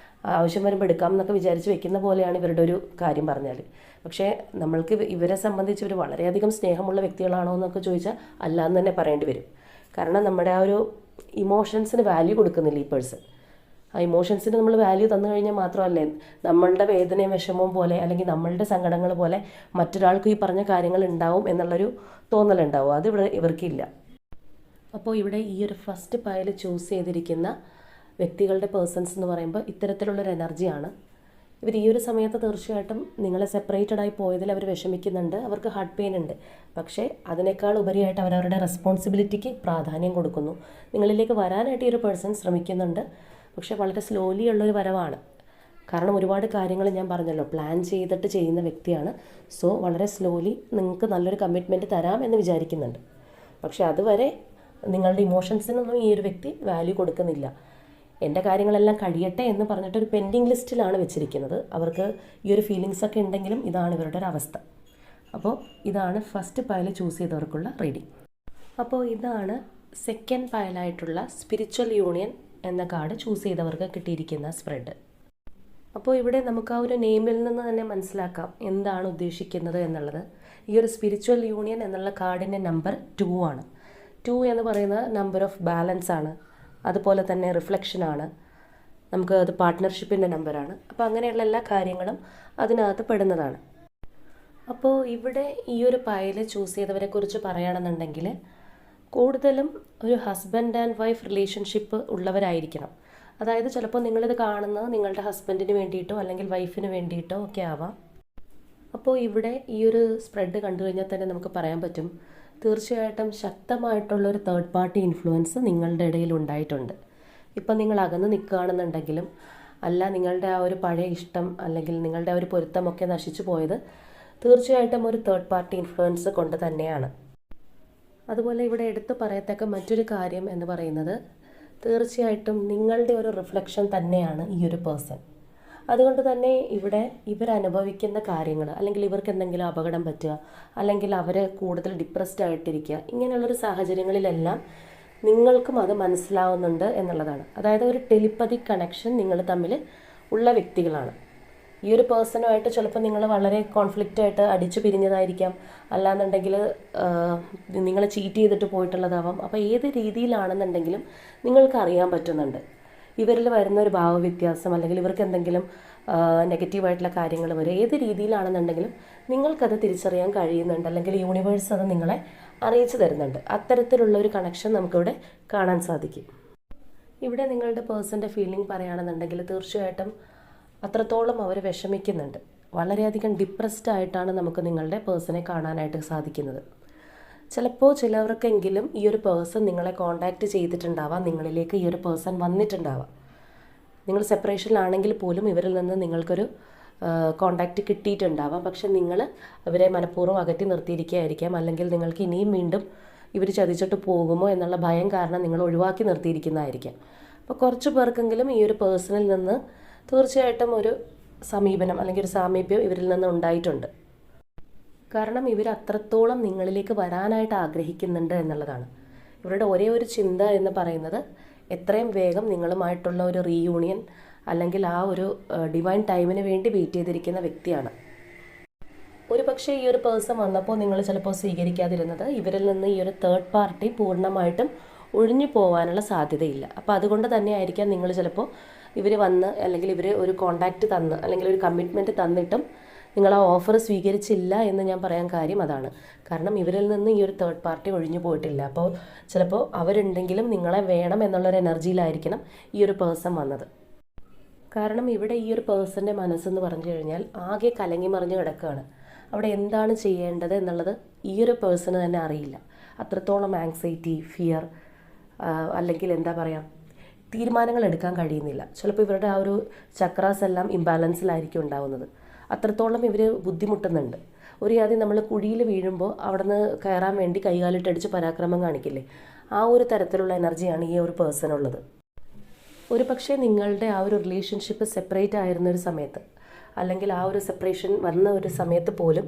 ആവശ്യം വരുമ്പോൾ എടുക്കാം എന്നൊക്കെ വിചാരിച്ച് വെക്കുന്ന പോലെയാണ് ഇവരുടെ ഒരു കാര്യം പറഞ്ഞാൽ. പക്ഷേ നമ്മൾക്ക് ഇവരെ സംബന്ധിച്ച് ഇവർ വളരെയധികം സ്നേഹമുള്ള വ്യക്തികളാണോ എന്നൊക്കെ ചോദിച്ചാൽ അല്ല എന്ന് തന്നെ പറയേണ്ടി വരും. കാരണം നമ്മുടെ ആ ഒരു ഇമോഷൻസിന് വാല്യൂ കൊടുക്കുന്നില്ല ഈ പേഴ്സൺ. ആ ഇമോഷൻസിന് നമ്മൾ വാല്യൂ തന്നു കഴിഞ്ഞാൽ മാത്രമല്ലേ നമ്മളുടെ വേദനയും വിഷമവും പോലെ, അല്ലെങ്കിൽ നമ്മളുടെ സങ്കടങ്ങൾ പോലെ മറ്റൊരാൾക്ക് ഈ പറഞ്ഞ കാര്യങ്ങൾ ഉണ്ടാവും എന്നുള്ളൊരു തോന്നലുണ്ടാവും. അത് ഇവർക്കില്ല. അപ്പോൾ ഇവിടെ ഈ ഒരു ഫസ്റ്റ് പയൽ ചൂസ് ചെയ്തിരിക്കുന്ന വ്യക്തികളുടെ പേഴ്സൺസ് എന്ന് പറയുമ്പോൾ ഇത്തരത്തിലുള്ളൊരു എനർജിയാണ്. ഇവർ ഈ ഒരു സമയത്ത് തീർച്ചയായിട്ടും നിങ്ങളെ സെപ്പറേറ്റഡായി പോയതിൽ അവർ വിഷമിക്കുന്നുണ്ട്, അവർക്ക് ഹാർട്ട് പെയിൻ ഉണ്ട്. പക്ഷേ അതിനേക്കാൾ ഉപരിയായിട്ട് അവരവരുടെ റെസ്പോൺസിബിലിറ്റിക്ക് പ്രാധാന്യം കൊടുക്കുന്നു. നിങ്ങളിലേക്ക് വരാനായിട്ട് ഈ ഒരു പേഴ്സൺ ശ്രമിക്കുന്നുണ്ട്. പക്ഷേ വളരെ സ്ലോലി ഉള്ളൊരു വരവാണ്. കാരണം ഒരുപാട് കാര്യങ്ങൾ ഞാൻ പറഞ്ഞല്ലോ, പ്ലാൻ ചെയ്തിട്ട് ചെയ്യുന്ന വ്യക്തിയാണ്. സോ വളരെ സ്ലോലി നിങ്ങൾക്ക് നല്ലൊരു കമ്മിറ്റ്മെൻറ്റ് തരാമെന്ന് വിചാരിക്കുന്നുണ്ട്. പക്ഷേ അതുവരെ നിങ്ങളുടെ ഇമോഷൻസിനൊന്നും ഈ ഒരു വ്യക്തി വാല്യൂ കൊടുക്കുന്നില്ല. എൻ്റെ കാര്യങ്ങളെല്ലാം കഴിയട്ടെ എന്ന് പറഞ്ഞിട്ടൊരു പെൻഡിങ് ലിസ്റ്റിലാണ് വെച്ചിരിക്കുന്നത്. അവർക്ക് ഈ ഒരു ഫീലിങ്സൊക്കെ ഉണ്ടെങ്കിലും ഇതാണ് ഇവരുടെ ഒരു അവസ്ഥ. അപ്പോൾ ഇതാണ് ഫസ്റ്റ് പയൽ ചൂസ് ചെയ്തവർക്കുള്ള റീഡിങ്. അപ്പോൾ ഇതാണ് സെക്കൻഡ് പയലായിട്ടുള്ള സ്പിരിച്വൽ യൂണിയൻ എന്ന കാർഡ് ചൂസ് ചെയ്തവർക്ക് കിട്ടിയിരിക്കുന്ന സ്പ്രെഡ്. അപ്പോൾ ഇവിടെ നമുക്ക് ആ ഒരു നെയിമിൽ നിന്ന് തന്നെ മനസ്സിലാക്കാം എന്താണ് ഉദ്ദേശിക്കുന്നത് എന്നുള്ളത്. ഈ ഒരു സ്പിരിച്വൽ യൂണിയൻ എന്നുള്ള കാർഡിൻ്റെ നമ്പർ 2 ആണ്. 2 എന്ന് പറയുന്നത് നമ്പർ ഓഫ് ബാലൻസ് ആണ്, അതുപോലെ തന്നെ റിഫ്ലക്ഷനാണ്, നമുക്ക് അത് പാർട്ട്ണർഷിപ്പിൻ്റെ നമ്പറാണ്. അപ്പോൾ അങ്ങനെയുള്ള എല്ലാ കാര്യങ്ങളും അതിനകത്ത് പെടുന്നതാണ്. അപ്പോൾ ഇവിടെ ഈ ഒരു പയൽ ചൂസ് ചെയ്തവരെ കുറിച്ച് പറയുകയാണെന്നുണ്ടെങ്കിൽ കൂടുതലും ഒരു ഹസ്ബൻഡ് ആൻഡ് വൈഫ് റിലേഷൻഷിപ്പ് ഉള്ളവരായിരിക്കണം. അതായത് ചിലപ്പോൾ നിങ്ങളിത് കാണുന്നത് നിങ്ങളുടെ ഹസ്ബൻഡിന് വേണ്ടിയിട്ടോ അല്ലെങ്കിൽ വൈഫിന് വേണ്ടിയിട്ടോ ഒക്കെ ആവാം. അപ്പോൾ ഇവിടെ ഈ ഒരു സ്പ്രെഡ് കണ്ടു കഴിഞ്ഞാൽ തന്നെ നമുക്ക് പറയാൻ പറ്റും, തീർച്ചയായിട്ടും ശക്തമായിട്ടുള്ളൊരു തേർഡ് പാർട്ടി ഇൻഫ്ലുവൻസ് നിങ്ങളുടെ ഇടയിൽ ഉണ്ടായിട്ടുണ്ട്. ഇപ്പം നിങ്ങൾ അകന്ന് നിൽക്കുകയാണെന്നുണ്ടെങ്കിലും, അല്ല നിങ്ങളുടെ ആ ഒരു പഴയ ഇഷ്ടം അല്ലെങ്കിൽ നിങ്ങളുടെ ആ ഒരു പൊരുത്തമൊക്കെ നശിച്ചു പോയത് തീർച്ചയായിട്ടും ഒരു തേർഡ് പാർട്ടി ഇൻഫ്ലുവൻസ് കൊണ്ട് തന്നെയാണ്. അതുപോലെ ഇവിടെ എടുത്തു പറയത്തക്ക മറ്റൊരു കാര്യം എന്ന് പറയുന്നത്, തീർച്ചയായിട്ടും നിങ്ങളുടെ ഒരു റിഫ്ലക്ഷൻ തന്നെയാണ് ഈ ഒരു പേഴ്സൺ. അതുകൊണ്ട് തന്നെ ഇവിടെ ഇവരനുഭവിക്കുന്ന കാര്യങ്ങൾ, അല്ലെങ്കിൽ ഇവർക്ക് എന്തെങ്കിലും അപകടം പറ്റുക, അല്ലെങ്കിൽ അവർ കൂടുതൽ ഡിപ്രസ്ഡ് ആയിട്ടിരിക്കുക, ഇങ്ങനെയുള്ളൊരു സാഹചര്യങ്ങളിലെല്ലാം നിങ്ങൾക്കും അത് മനസ്സിലാവുന്നുണ്ട് എന്നുള്ളതാണ്. അതായത് ഒരു ടെലിപ്പതിക് കണക്ഷൻ നിങ്ങൾ തമ്മിൽ ഉള്ള വ്യക്തികളാണ്. ഈ ഒരു പേഴ്സണുമായിട്ട് ചിലപ്പോൾ നിങ്ങൾ വളരെ കോൺഫ്ലിക്റ്റായിട്ട് അടിച്ചു പിരിഞ്ഞതായിരിക്കാം, അല്ലാന്നുണ്ടെങ്കിൽ നിങ്ങളെ ചീറ്റ് ചെയ്തിട്ട് പോയിട്ടുള്ളതാവാം. അപ്പോൾ ഏത് രീതിയിലാണെന്നുണ്ടെങ്കിലും നിങ്ങൾക്ക് അറിയാൻ പറ്റുന്നുണ്ട് ഇവരിൽ വരുന്ന ഒരു ഭാവവ്യത്യാസം, അല്ലെങ്കിൽ ഇവർക്ക് എന്തെങ്കിലും നെഗറ്റീവായിട്ടുള്ള കാര്യങ്ങൾ വരും. ഏത് രീതിയിലാണെന്നുണ്ടെങ്കിലും നിങ്ങൾക്കത് തിരിച്ചറിയാൻ കഴിയുന്നുണ്ട്, അല്ലെങ്കിൽ യൂണിവേഴ്സ് അത് നിങ്ങളെ അറിയിച്ചു തരുന്നുണ്ട്. അത്തരത്തിലുള്ള ഒരു കണക്ഷൻ നമുക്കിവിടെ കാണാൻ സാധിക്കും. ഇവിടെ നിങ്ങളുടെ പേഴ്സൻ്റെ ഫീലിംഗ് പറയുകയാണെന്നുണ്ടെങ്കിൽ തീർച്ചയായിട്ടും അത്രത്തോളം അവർ വിഷമിക്കുന്നുണ്ട്. വളരെയധികം ഡിപ്രസ്ഡ് ആയിട്ടാണ് നമുക്ക് നിങ്ങളുടെ പേഴ്സണെ കാണാനായിട്ട് സാധിക്കുന്നത്. ചിലപ്പോൾ ചിലവർക്കെങ്കിലും ഈ ഒരു പേഴ്സൺ നിങ്ങളെ കോൺടാക്റ്റ് ചെയ്തിട്ടുണ്ടാവാം, നിങ്ങളിലേക്ക് ഈ ഒരു പേഴ്സൺ വന്നിട്ടുണ്ടാവാം. നിങ്ങൾ സെപ്പറേഷനിലാണെങ്കിൽ പോലും ഇവരിൽ നിന്ന് നിങ്ങൾക്കൊരു കോൺടാക്റ്റ് കിട്ടിയിട്ടുണ്ടാവാം. പക്ഷെ നിങ്ങൾ അവരെ മനഃപൂർവ്വം അകറ്റി നിർത്തിയിരിക്കുകയായിരിക്കാം, അല്ലെങ്കിൽ നിങ്ങൾക്ക് ഇനിയും വീണ്ടും ഇവർ ചതിച്ചിട്ട് പോകുമോ എന്നുള്ള ഭയം കാരണം നിങ്ങൾ ഒഴിവാക്കി നിർത്തിയിരിക്കുന്നതായിരിക്കാം. അപ്പോൾ കുറച്ച് പേർക്കെങ്കിലും ഈ ഒരു പേഴ്സണിൽ നിന്ന് തീർച്ചയായിട്ടും ഒരു സമീപനം അല്ലെങ്കിൽ ഒരു സാമീപ്യം ഇവരിൽ നിന്ന് ഉണ്ടായിട്ടുണ്ട്. കാരണം ഇവർ അത്രത്തോളം നിങ്ങളിലേക്ക് വരാനായിട്ട് ആഗ്രഹിക്കുന്നുണ്ട് എന്നുള്ളതാണ്. ഇവരുടെ ഒരേ ഒരു ചിന്ത എന്ന് പറയുന്നത് എത്രയും വേഗം നിങ്ങളുമായിട്ടുള്ള ഒരു റീയൂണിയൻ, അല്ലെങ്കിൽ ആ ഒരു ഡിവൈൻ ടൈമിന് വേണ്ടി വെയിറ്റ് ചെയ്തിരിക്കുന്ന വ്യക്തിയാണ്. ഒരു പക്ഷേ ഈ ഒരു പേഴ്സൺ വന്നപ്പോൾ നിങ്ങൾ ചിലപ്പോൾ സ്വീകരിക്കാതിരുന്നത് ഇവരിൽ നിന്ന് ഈ ഒരു തേർഡ് പാർട്ടി പൂർണ്ണമായിട്ടും ഒഴിഞ്ഞു പോകാനുള്ള സാധ്യതയില്ല. അപ്പോൾ അതുകൊണ്ട് തന്നെ ആയിരിക്കാം നിങ്ങൾ ചിലപ്പോൾ ഇവർ വന്ന് അല്ലെങ്കിൽ ഇവർ ഒരു കോണ്ടാക്റ്റ് തന്ന് അല്ലെങ്കിൽ ഒരു കമ്മിറ്റ്മെൻറ്റ് തന്നിട്ടും നിങ്ങൾ ആ ഓഫർ സ്വീകരിച്ചില്ല എന്ന് ഞാൻ പറയാൻ കാര്യം അതാണ്. കാരണം ഇവരിൽ നിന്ന് ഈ ഒരു തേർഡ് പാർട്ടി ഒഴിഞ്ഞു പോയിട്ടില്ല. അപ്പോൾ ചിലപ്പോൾ അവരുണ്ടെങ്കിലും നിങ്ങളെ വേണം എന്നുള്ളൊരു എനർജിയിലായിരിക്കണം ഈ ഒരു പേഴ്സൺ വന്നത്. കാരണം ഇവിടെ ഈ ഒരു പേഴ്സൻ്റെ മനസ്സെന്ന് പറഞ്ഞു കഴിഞ്ഞാൽ ആകെ കലങ്ങി മറിഞ്ഞ് കിടക്കുകയാണ്. അവിടെ എന്താണ് ചെയ്യേണ്ടത് എന്നുള്ളത് ഈ ഒരു പേഴ്സണ് തന്നെ അറിയില്ല. അത്രത്തോളം ആങ്സൈറ്റി, ഫിയർ, അല്ലെങ്കിൽ എന്താ പറയുക, തീരുമാനങ്ങൾ എടുക്കാൻ കഴിയുന്നില്ല. ചിലപ്പോൾ ഇവരുടെ ആ ഒരു ചക്രാസ് എല്ലാം ഇംബാലൻസിലായിരിക്കും ഉണ്ടാവുന്നത്. അത്രത്തോളം ഇവർ ബുദ്ധിമുട്ടുന്നുണ്ട്. ഒരു ആദ്യം നമ്മൾ കുഴിയിൽ വീഴുമ്പോൾ അവിടെ നിന്ന് കയറാൻ വേണ്ടി കൈകാലിട്ടടിച്ച് പരാക്രമം കാണിക്കില്ലേ, ആ ഒരു തരത്തിലുള്ള എനർജിയാണ് ഈ ഒരു പേഴ്സണുള്ളത്. ഒരു പക്ഷേ നിങ്ങളുടെ ആ ഒരു റിലേഷൻഷിപ്പ് സെപ്പറേറ്റ് ആയിരുന്ന ഒരു സമയത്ത്, അല്ലെങ്കിൽ ആ ഒരു സെപ്പറേഷൻ വന്ന ഒരു സമയത്ത് പോലും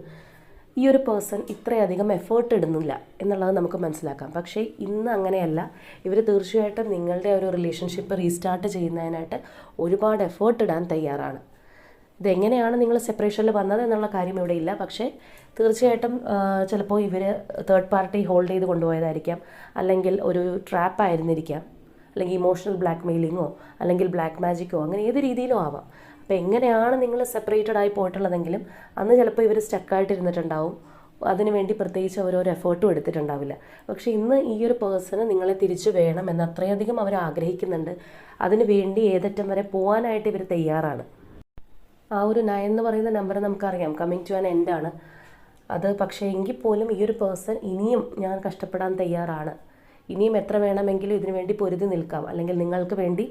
ഈ ഒരു പേഴ്സൺ ഇത്രയധികം എഫേർട്ട് ഇടുന്നില്ല എന്നുള്ളത് നമുക്ക് മനസ്സിലാക്കാം. പക്ഷേ ഇന്ന് അങ്ങനെയല്ല. ഇവർ തീർച്ചയായിട്ടും നിങ്ങളുടെ ഒരു റിലേഷൻഷിപ്പ് റീസ്റ്റാർട്ട് ചെയ്യുന്നതിനായിട്ട് ഒരുപാട് എഫേർട്ട് ഇടാൻ തയ്യാറാണ്. ഇതെങ്ങനെയാണ് നിങ്ങൾ സെപ്പറേഷനിൽ വന്നത് എന്നുള്ള കാര്യം ഇവിടെ ഇല്ല. പക്ഷേ തീർച്ചയായിട്ടും ചിലപ്പോൾ ഇവർ തേർഡ് പാർട്ടി ഹോൾഡ് ചെയ്ത് കൊണ്ടുപോയതായിരിക്കാം, അല്ലെങ്കിൽ ഒരു ട്രാപ്പ് ആയിരുന്നിരിക്കാം, അല്ലെങ്കിൽ ഇമോഷണൽ ബ്ലാക്ക് മെയിലിങ്ങോ അല്ലെങ്കിൽ ബ്ലാക്ക് മാജിക്കോ, അങ്ങനെ ഏത് രീതിയിലും ആവാം. അപ്പോൾ എങ്ങനെയാണ് നിങ്ങൾ സെപ്പറേറ്റഡ് ആയി പോയിട്ടുള്ളതെങ്കിലും അന്ന് ചിലപ്പോൾ ഇവർ സ്റ്റക്കായിട്ടിരുന്നിട്ടുണ്ടാവും. അതിനുവേണ്ടി പ്രത്യേകിച്ച് അവരൊരു എഫേർട്ടും എടുത്തിട്ടുണ്ടാവില്ല. പക്ഷേ ഇന്ന് ഈ ഒരു പേഴ്സണ് നിങ്ങളെ തിരിച്ചു വേണം എന്ന് അത്രയധികം അവർ ആഗ്രഹിക്കുന്നുണ്ട്. അതിനു വേണ്ടി ഏതറ്റം വരെ പോകാനായിട്ട് ഇവർ തയ്യാറാണ്. ആ ഒരു 9 എന്ന് പറയുന്ന നമ്പർ നമുക്കറിയാം, കമ്മിങ് ടു ആൻ എൻഡാണ് അത്. പക്ഷേ എങ്കിൽ പോലും ഈ ഒരു പേഴ്സൺ ഇനിയും ഞാൻ കഷ്ടപ്പെടാൻ തയ്യാറാണ്, ഇനിയും എത്ര വേണമെങ്കിലും ഇതിനു വേണ്ടി പൊരുതി നിൽക്കാം, അല്ലെങ്കിൽ നിങ്ങൾക്ക് വേണ്ടി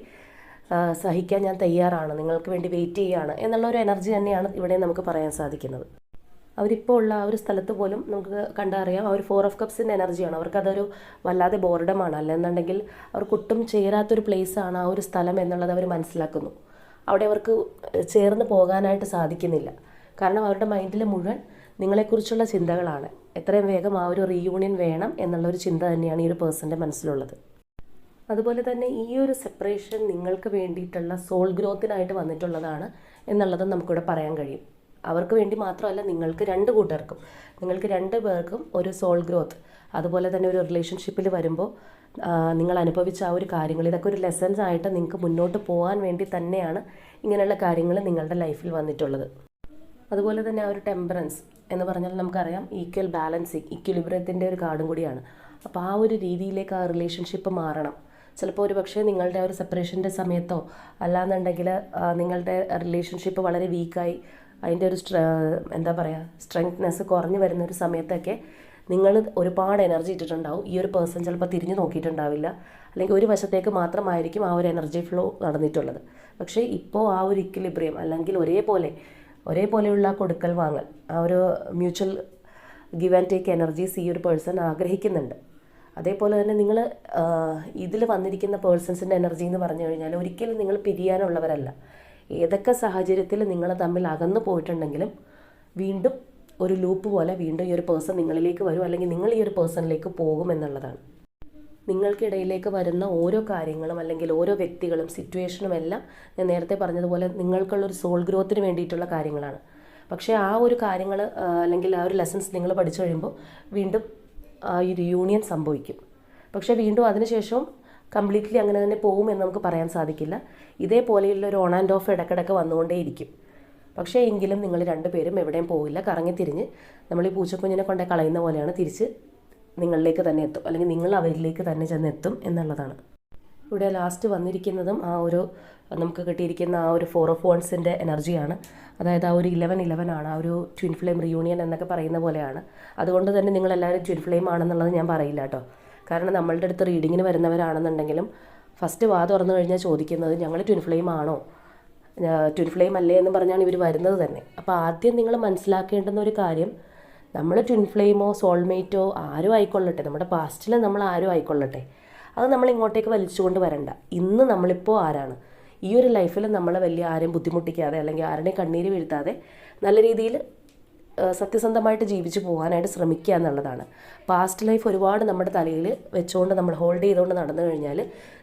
സഹിക്കാൻ ഞാൻ തയ്യാറാണ്, നിങ്ങൾക്ക് വേണ്ടി വെയിറ്റ് ചെയ്യുകയാണ് എന്നുള്ളൊരു എനർജി തന്നെയാണ് ഇവിടെ നമുക്ക് പറയാൻ സാധിക്കുന്നത്. അവരിപ്പോൾ ഉള്ള ആ ഒരു സ്ഥലത്ത് പോലും നമുക്ക് കണ്ടറിയാം, അവർ 4 ഓഫ് കപ്സിൻ്റെ എനർജിയാണ്. അവർക്കതൊരു വല്ലാതെ ബോർഡമാണ്. അല്ലെന്നുണ്ടെങ്കിൽ അവർക്കൊട്ടും ചേരാത്തൊരു പ്ലേസാണ് ആ ഒരു സ്ഥലം എന്നുള്ളത് അവർ മനസ്സിലാക്കുന്നു. അവിടെ അവർക്ക് ചേർന്ന് പോകാനായിട്ട് സാധിക്കുന്നില്ല. കാരണം അവരുടെ മൈൻഡിൽ മുഴുവൻ നിങ്ങളെക്കുറിച്ചുള്ള ചിന്തകളാണ്. എത്രയും വേഗം ആ ഒരു റീയൂണിയൻ വേണം എന്നുള്ളൊരു ചിന്ത തന്നെയാണ് ഈ ഒരു പേഴ്സൻ്റെ മനസ്സിലുള്ളത്. അതുപോലെ തന്നെ ഈ ഒരു സെപ്പറേഷൻ നിങ്ങൾക്ക് വേണ്ടിയിട്ടുള്ള സോൾ ഗ്രോത്തിനായിട്ട് വന്നിട്ടുള്ളതാണ് എന്നുള്ളതും നമുക്കിവിടെ പറയാൻ കഴിയും. അവർക്ക് വേണ്ടി മാത്രമല്ല, നിങ്ങൾക്ക് നിങ്ങൾക്ക് രണ്ട് പേർക്കും ഒരു സോൾ ഗ്രോത്ത്, അതുപോലെ തന്നെ ഒരു റിലേഷൻഷിപ്പിൽ വരുമ്പോൾ നിങ്ങൾ അനുഭവിച്ച ആ ഒരു കാര്യങ്ങൾ, ഇതൊക്കെ ഒരു ലെസൺസ് ആയിട്ട് നിങ്ങൾക്ക് മുന്നോട്ട് പോകാൻ വേണ്ടി തന്നെയാണ് ഇങ്ങനെയുള്ള കാര്യങ്ങൾ നിങ്ങളുടെ ലൈഫിൽ വന്നിട്ടുള്ളത്. അതുപോലെ തന്നെ ആ ഒരു ടെമ്പറൻസ് എന്ന് പറഞ്ഞാൽ നമുക്കറിയാം ഈക്വൽ ബാലൻസിങ്, ഇക്വിലിബ്രിയത്തിൻ്റെ ഒരു കാർഡും കൂടിയാണ്. അപ്പോൾ ആ ഒരു രീതിയിലേക്ക് ആ റിലേഷൻഷിപ്പ് മാറണം. ചിലപ്പോൾ ഒരു പക്ഷേ നിങ്ങളുടെ ആ ഒരു സെപ്പറേഷൻ്റെ സമയത്തോ അല്ലാന്നുണ്ടെങ്കിൽ നിങ്ങളുടെ റിലേഷൻഷിപ്പ് വളരെ വീക്കായി അതിൻ്റെ ഒരു എന്താ പറയുക സ്ട്രെങ്ത്നെസ് കുറഞ്ഞു വരുന്നൊരു സമയത്തൊക്കെ നിങ്ങൾ ഒരുപാട് എനർജി ഇട്ടിട്ടുണ്ടാവും. ഈ ഒരു പേഴ്സൺ ചിലപ്പോൾ തിരിഞ്ഞു നോക്കിയിട്ടുണ്ടാവില്ല, അല്ലെങ്കിൽ ഒരു വശത്തേക്ക് മാത്രമായിരിക്കും ആ ഒരു എനർജി ഫ്ലോ നടന്നിട്ടുള്ളത്. പക്ഷേ ഇപ്പോൾ ആ ഒരു ഇക്വിലിബ്രിയം, അല്ലെങ്കിൽ ഒരേപോലെയുള്ള കൊടുക്കൽ വാങ്ങൽ, ആ ഒരു mutual give and take energies ഈ ഒരു പേഴ്സൺ ആഗ്രഹിക്കുന്നുണ്ട്. അതേപോലെ തന്നെ നിങ്ങൾ ഇതിൽ വന്നിരിക്കുന്ന പേഴ്സൺസിൻ്റെ എനർജി എന്ന് പറഞ്ഞു കഴിഞ്ഞാൽ ഒരിക്കലും നിങ്ങൾ പിരിയാനുള്ളവരല്ല. ഏതൊക്കെ സാഹചര്യത്തിൽ നിങ്ങൾ തമ്മിൽ അകന്നു പോയിട്ടുണ്ടെങ്കിലും വീണ്ടും ഒരു ലൂപ്പ് പോലെ വീണ്ടും ഈ ഒരു പേഴ്സൺ നിങ്ങളിലേക്ക് വരും, അല്ലെങ്കിൽ നിങ്ങൾ ഈ ഒരു പേഴ്സണിലേക്ക് പോകും എന്നുള്ളതാണ്. നിങ്ങൾക്കിടയിലേക്ക് വരുന്ന ഓരോ കാര്യങ്ങളും അല്ലെങ്കിൽ ഓരോ വ്യക്തികളും സിറ്റുവേഷനും എല്ലാം ഞാൻ നേരത്തെ പറഞ്ഞതുപോലെ നിങ്ങൾക്കുള്ളൊരു സോൾ ഗ്രോത്തിന് വേണ്ടിയിട്ടുള്ള കാര്യങ്ങളാണ്. പക്ഷേ ആ ഒരു കാര്യങ്ങൾ അല്ലെങ്കിൽ ആ ഒരു ലെസൺസ് നിങ്ങൾ പഠിച്ചു കഴിയുമ്പോൾ വീണ്ടും ആ ഒരു യൂണിയൻ സംഭവിക്കും. പക്ഷേ വീണ്ടും അതിനുശേഷവും കംപ്ലീറ്റ്ലി അങ്ങനെ തന്നെ പോകുമെന്ന് നമുക്ക് പറയാൻ സാധിക്കില്ല. ഇതേപോലെയുള്ള ഒരു ഓൺ ആൻഡ് ഓഫ് ഇടയ്ക്കിടയ്ക്ക് വന്നുകൊണ്ടേയിരിക്കും. പക്ഷേ എങ്കിലും നിങ്ങൾ രണ്ടുപേരും എവിടെയും പോകില്ല. കറങ്ങി തിരിഞ്ഞ് നമ്മൾ ഈ പൂച്ചക്കുഞ്ഞിനെ കൊണ്ടേ കളയുന്ന പോലെയാണ് തിരിച്ച് നിങ്ങളിലേക്ക് തന്നെ എത്തും, അല്ലെങ്കിൽ നിങ്ങൾ അവരിലേക്ക് തന്നെ ചെന്നെത്തും എന്നുള്ളതാണ്. ഇവിടെ ലാസ്റ്റ് വന്നിരിക്കുന്നതും ആ ഒരു നമുക്ക് കിട്ടിയിരിക്കുന്ന ആ ഒരു 4 ഓഫ് വൺസിൻ്റെ എനർജിയാണ്. അതായത് ആ ഒരു 11 ആണ്, ആ ഒരു ട്വിൻ ഫ്ലെയിം റിയൂണിയൻ എന്നൊക്കെ പറയുന്ന പോലെയാണ്. അതുകൊണ്ട് തന്നെ നിങ്ങളെല്ലാവരും ട്വിൻ ഫ്ലെയിം ആണെന്നുള്ളത് ഞാൻ പറയില്ല കേട്ടോ. കാരണം നമ്മളുടെ അടുത്ത് റീഡിങ്ങിന് വരുന്നവരാണെന്നുണ്ടെങ്കിലും ഫസ്റ്റ് വാ തുറന്നു കഴിഞ്ഞാൽ ചോദിക്കുന്നത് ഞങ്ങൾ ട്വിൻ ഫ്ലെയിം ആണോ, ട്വിൻ ഫ്ലെയിം അല്ലേ എന്ന് പറഞ്ഞാണ് ഇവർ വരുന്നത് തന്നെ. അപ്പോൾ ആദ്യം നിങ്ങൾ മനസ്സിലാക്കേണ്ടുന്ന ഒരു കാര്യം, നമ്മൾ ട്വിൻ ഫ്ലെയിമോ സോൾമേറ്റോ ആരും ആയിക്കൊള്ളട്ടെ, നമ്മുടെ പാസ്റ്റിൽ നമ്മൾ ആരും ആയിക്കൊള്ളട്ടെ, അത് നമ്മൾ ഇങ്ങോട്ടേക്ക് വലിച്ചുകൊണ്ട് വരണ്ട. ഇന്ന് നമ്മളിപ്പോൾ ആരാണ്, ഈ ഒരു ലൈഫിൽ നമ്മൾ വലിയ ആരെയും ബുദ്ധിമുട്ടിക്കാതെ അല്ലെങ്കിൽ ആരുടെയും കണ്ണീര് വീഴ്ത്താതെ നല്ല രീതിയിൽ സത്യസന്ധമായിട്ട് ജീവിച്ചു പോകാനായിട്ട് ശ്രമിക്കുക എന്നുള്ളതാണ്. പാസ്റ്റ് ലൈഫ് ഒരുപാട് നമ്മുടെ തലയിൽ വെച്ചുകൊണ്ട് നമ്മൾ ഹോൾഡ് ചെയ്തുകൊണ്ട് നടന്നു കഴിഞ്ഞാൽ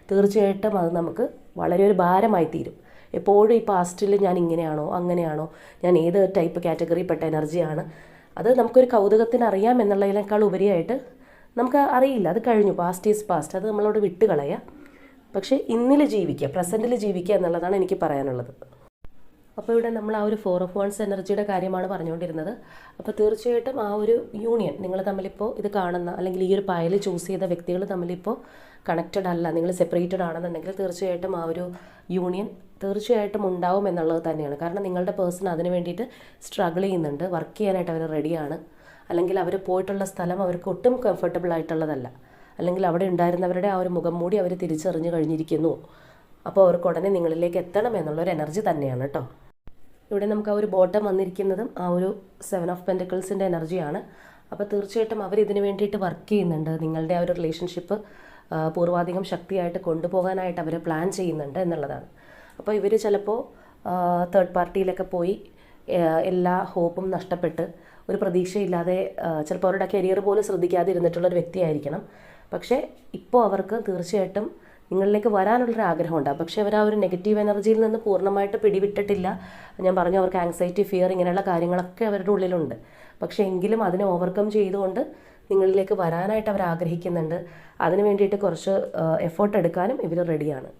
തീർച്ചയായിട്ടും അത് നമുക്ക് വളരെ ഒരു ഭാരമായി തീരും. എപ്പോഴും ഈ പാസ്റ്റിൽ ഞാൻ ഇങ്ങനെയാണോ അങ്ങനെയാണോ, ഞാൻ ഏത് ടൈപ്പ് കാറ്റഗറിയിൽപ്പെട്ട എനർജിയാണ്, അത് നമുക്കൊരു കൗതുകത്തിന് അറിയാം എന്നുള്ളതിനേക്കാൾ ഉപരിയായിട്ട് നമുക്ക് അറിയില്ല, അത് കഴിഞ്ഞു, പാസ്റ്റ് ഈസ് പാസ്റ്റ്, അത് നമ്മളോട് വിട്ട് കളയുക. പക്ഷേ ഇന്നിൽ ജീവിക്കുക, പ്രസൻറ്റിൽ ജീവിക്കുക എന്നുള്ളതാണ് എനിക്ക് പറയാനുള്ളത്. അപ്പോൾ ഇവിടെ നമ്മൾ ആ ഒരു 4 of Wands എനർജിയുടെ കാര്യമാണ് പറഞ്ഞുകൊണ്ടിരുന്നത്. അപ്പോൾ തീർച്ചയായിട്ടും ആ ഒരു യൂണിയൻ നിങ്ങൾ തമ്മിലിപ്പോൾ ഇത് കാണുന്ന അല്ലെങ്കിൽ ഈ ഒരു പയൽ ചൂസ് ചെയ്ത വ്യക്തികൾ തമ്മിലിപ്പോൾ കണക്റ്റഡ് അല്ല, നിങ്ങൾ സെപ്പറേറ്റഡ് ആണെന്നുണ്ടെങ്കിൽ തീർച്ചയായിട്ടും ആ ഒരു യൂണിയൻ തീർച്ചയായിട്ടും ഉണ്ടാവും എന്നുള്ളത് തന്നെയാണ്. കാരണം നിങ്ങളുടെ പേഴ്സൺ അതിന് വേണ്ടിയിട്ട് സ്ട്രഗിൾ ചെയ്യുന്നുണ്ട്, വർക്ക് ചെയ്യാനായിട്ട് അവർ റെഡിയാണ്. അല്ലെങ്കിൽ അവർ പോയിട്ടുള്ള സ്ഥലം അവർക്ക് ഒട്ടും കംഫർട്ടബിൾ ആയിട്ടുള്ളതല്ല, അല്ലെങ്കിൽ അവിടെ ഉണ്ടായിരുന്നവരുടെ ആ ഒരു മുഖം മൂടി അവർ തിരിച്ചറിഞ്ഞു കഴിഞ്ഞിരിക്കുന്നു. അപ്പോൾ അവർക്ക് ഉടനെ നിങ്ങളിലേക്ക് എത്തണം എന്നുള്ളൊരു എനർജി തന്നെയാണ് കേട്ടോ. ഇവിടെ നമുക്ക് ആ ഒരു ബോട്ടം വന്നിരിക്കുന്നതും ആ ഒരു 7 of Pentaclesൻ്റെ എനർജിയാണ്. അപ്പോൾ തീർച്ചയായിട്ടും അവർ ഇതിന് വേണ്ടിയിട്ട് വർക്ക് ചെയ്യുന്നുണ്ട്. നിങ്ങളുടെ ആ ഒരു റിലേഷൻഷിപ്പ് പൂർവാധികം ശക്തിയായിട്ട് കൊണ്ടുപോകാനായിട്ട് അവർ പ്ലാൻ ചെയ്യുന്നുണ്ട് എന്നുള്ളതാണ്. അപ്പോൾ ഇവർ ചിലപ്പോൾ തേർഡ് പാർട്ടിയിലൊക്കെ പോയി എല്ലാ ഹോപ്പും നഷ്ടപ്പെട്ട് ഒരു പ്രതീക്ഷയില്ലാതെ ചിലപ്പോൾ അവരുടെ കരിയർ പോലും ശ്രദ്ധിക്കാതെ ഇരുന്നിട്ടുള്ളൊരു വ്യക്തിയായിരിക്കണം. പക്ഷേ ഇപ്പോൾ അവർക്ക് തീർച്ചയായിട്ടും നിങ്ങളിലേക്ക് വരാനുള്ളൊരു ആഗ്രഹമുണ്ടാകും. പക്ഷേ അവർ ആ ഒരു നെഗറ്റീവ് എനർജിയിൽ നിന്ന് പൂർണ്ണമായിട്ട് പിടിവിട്ടിട്ടില്ല. ഞാൻ പറഞ്ഞു, അവർക്ക് ആങ്സൈറ്റി, ഫിയർ ഇങ്ങനെയുള്ള കാര്യങ്ങളൊക്കെ അവരുടെ ഉള്ളിലുണ്ട്. പക്ഷേ എങ്കിലും അതിനെ ഓവർകം ചെയ്തുകൊണ്ട് നിങ്ങളിലേക്ക് വരാനായിട്ട് അവർ ആഗ്രഹിക്കുന്നുണ്ട്. അതിന് വേണ്ടിയിട്ട് കുറച്ച് എഫേർട്ട് എടുക്കാനും ഇവർ റെഡിയാണ്.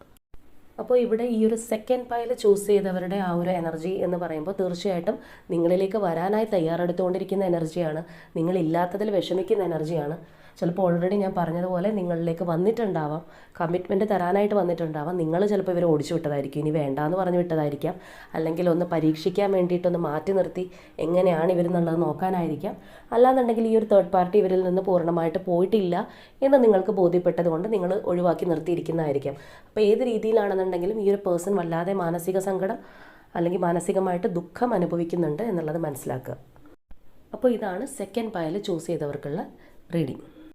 അപ്പോൾ ഇവിടെ ഈ ഒരു സെക്കൻഡ് പൈൽ ചൂസ് ചെയ്തവരുടെ ആ ഒരു എനർജി എന്ന് പറയുമ്പോൾ തീർച്ചയായിട്ടും നിങ്ങളിലേക്ക് വരാനായി തയ്യാറെടുത്തുകൊണ്ടിരിക്കുന്ന എനർജിയാണ്, നിങ്ങളില്ലാത്തതിൽ വിഷമിക്കുന്ന എനർജിയാണ്. ചിലപ്പോൾ ഓൾറെഡി ഞാൻ പറഞ്ഞതുപോലെ നിങ്ങളിലേക്ക് വന്നിട്ടുണ്ടാവാം, കമ്മിറ്റ്മെൻറ്റ് തരാനായിട്ട് വന്നിട്ടുണ്ടാവാം. നിങ്ങൾ ചിലപ്പോൾ ഇവർ ഓടിച്ചു വിട്ടതായിരിക്കും, ഇനി വേണ്ടാന്ന് പറഞ്ഞു വിട്ടതായിരിക്കാം, അല്ലെങ്കിൽ ഒന്ന് പരീക്ഷിക്കാൻ വേണ്ടിയിട്ടൊന്ന് മാറ്റി നിർത്തി എങ്ങനെയാണ് ഇവരെന്നുള്ളത് നോക്കാനായിരിക്കാം. അല്ലാന്നുണ്ടെങ്കിൽ ഈ ഒരു തേർഡ് പാർട്ടി ഇവരിൽ നിന്ന് പൂർണ്ണമായിട്ട് പോയിട്ടില്ല എന്ന് നിങ്ങൾക്ക് ബോധ്യപ്പെട്ടത് കൊണ്ട് നിങ്ങൾ ഒഴിവാക്കി നിർത്തിയിരിക്കുന്നതായിരിക്കാം. അപ്പോൾ ഏത് രീതിയിലാണെന്നുണ്ടെങ്കിലും ഈ ഒരു പേഴ്സൺ വല്ലാതെ മാനസിക സങ്കടം അല്ലെങ്കിൽ മാനസികമായിട്ട് ദുഃഖം അനുഭവിക്കുന്നുണ്ട് എന്നുള്ളത് മനസ്സിലാക്കുക. അപ്പോൾ ഇതാണ് സെക്കൻഡ് പൈൽ ചൂസ് ചെയ്തവർക്കുള്ള റീഡിംഗ്.